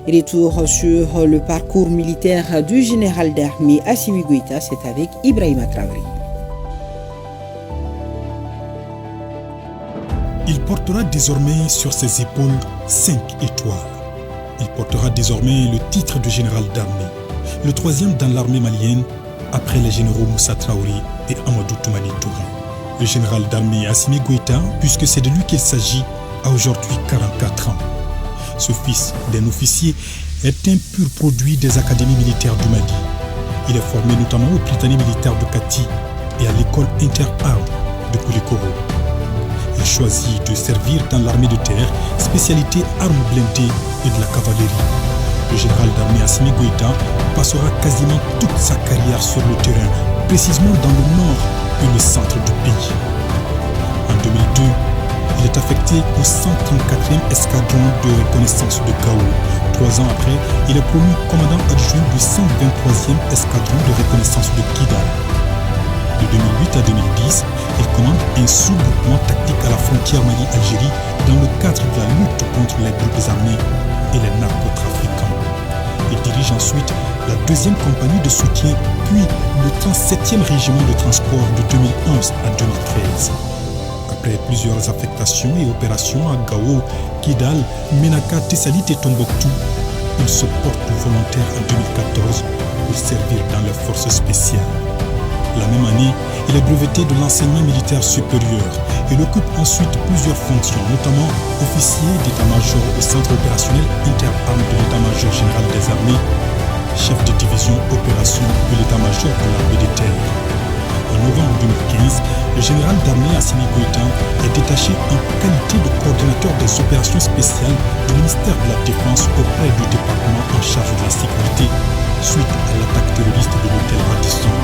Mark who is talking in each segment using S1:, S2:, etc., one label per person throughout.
S1: Retour sur le parcours militaire du général d'armée Assimi Goïta, c'est avec Ibrahima Traoré.
S2: Il portera désormais sur ses épaules 5 étoiles. Il portera désormais le titre de général d'armée, le 3e dans l'armée malienne, après les généraux Moussa Traoré et Amadou Toumani Touré. Le général d'armée Assimi Goïta, puisque c'est de lui qu'il s'agit, a aujourd'hui 44 ans. Ce fils d'un officier est un pur produit des académies militaires du Mali. Il est formé notamment au Prytanée militaire de Kati et à l'école interarmes de Koulikoro. Il choisit de servir dans l'armée de terre, spécialité armes blindées et de la cavalerie. Le général d'armée Assimi Goïta passera quasiment toute sa carrière sur le terrain, précisément dans le nord et le centre du pays. En 2002, il est affecté au 134e escadron de reconnaissance de Gao. 3 ans après, il est promu commandant adjoint du 123e escadron de reconnaissance de Kidal. De 2008 à 2010, il commande un sous-groupement tactique à la frontière Mali-Algérie dans le cadre de la lutte contre les groupes armés et les narcotrafiquants. Il dirige ensuite la 2e compagnie de soutien, puis le 37e régiment de transport de 2011 à 2013. Après plusieurs affectations et opérations à Gao, Kidal, Ménaka, Tessalit et Tombouctou, il se porte volontaire en 2014 pour servir dans les forces spéciales. La même année, il est breveté de l'enseignement militaire supérieur. Il occupe ensuite plusieurs fonctions, notamment officier d'état-major au centre opérationnel interarmes de l'état-major général des armées, chef de division opération de l'état-major de l'armée de terre. En novembre 2015, le général d'armée Assimi Goïta est détaché en qualité de coordinateur des opérations spéciales du ministère de la Défense auprès du département en charge de la sécurité suite à l'attaque terroriste de l'hôtel Radisson.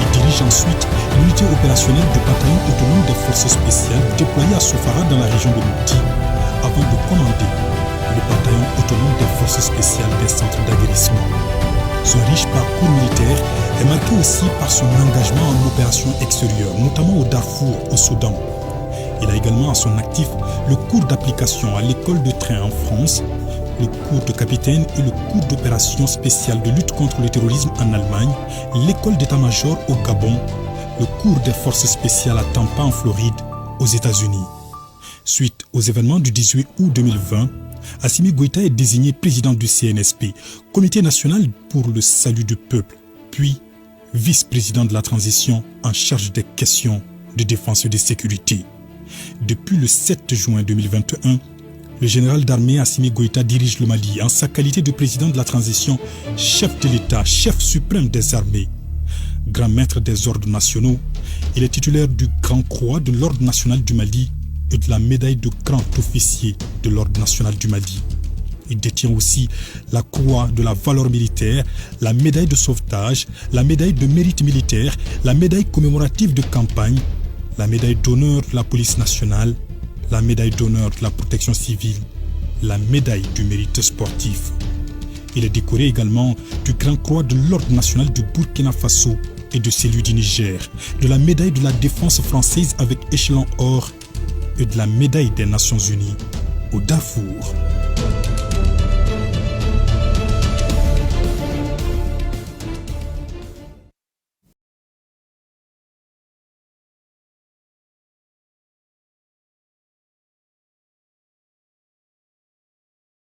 S2: Il dirige ensuite l'unité opérationnelle du bataillon autonome des forces spéciales déployé à Sofara dans la région de Mouti avant de commander le bataillon autonome des forces spéciales des centres d'aguerrissement. Son riche parcours militaire est marqué aussi par son engagement en opérations extérieures, notamment au Darfour, au Soudan. Il a également à son actif le cours d'application à l'école de train en France, le cours de capitaine et le cours d'opération spéciale de lutte contre le terrorisme en Allemagne, l'école d'état-major au Gabon, le cours des forces spéciales à Tampa en Floride, aux États-Unis. Suite aux événements du 18 août 2020, Assimi Goïta est désigné président du CNSP, Comité national pour le salut du peuple, puis vice-président de la transition en charge des questions de défense et de sécurité. Depuis le 7 juin 2021, le général d'armée Assimi Goïta dirige le Mali en sa qualité de président de la transition, chef de l'État, chef suprême des armées. Grand maître des ordres nationaux, il est titulaire du Grand Croix de l'Ordre national du Mali et de la médaille de grand officier de l'Ordre national du Mali. Il détient aussi la croix de la valeur militaire, la médaille de sauvetage, la médaille de mérite militaire, la médaille commémorative de campagne, la médaille d'honneur de la police nationale, la médaille d'honneur de la protection civile, la médaille du mérite sportif. Il est décoré également du Grand Croix de l'Ordre national du Burkina Faso et de celui du Niger, de la médaille de la défense française avec échelon or et de la médaille des Nations Unies au Darfour.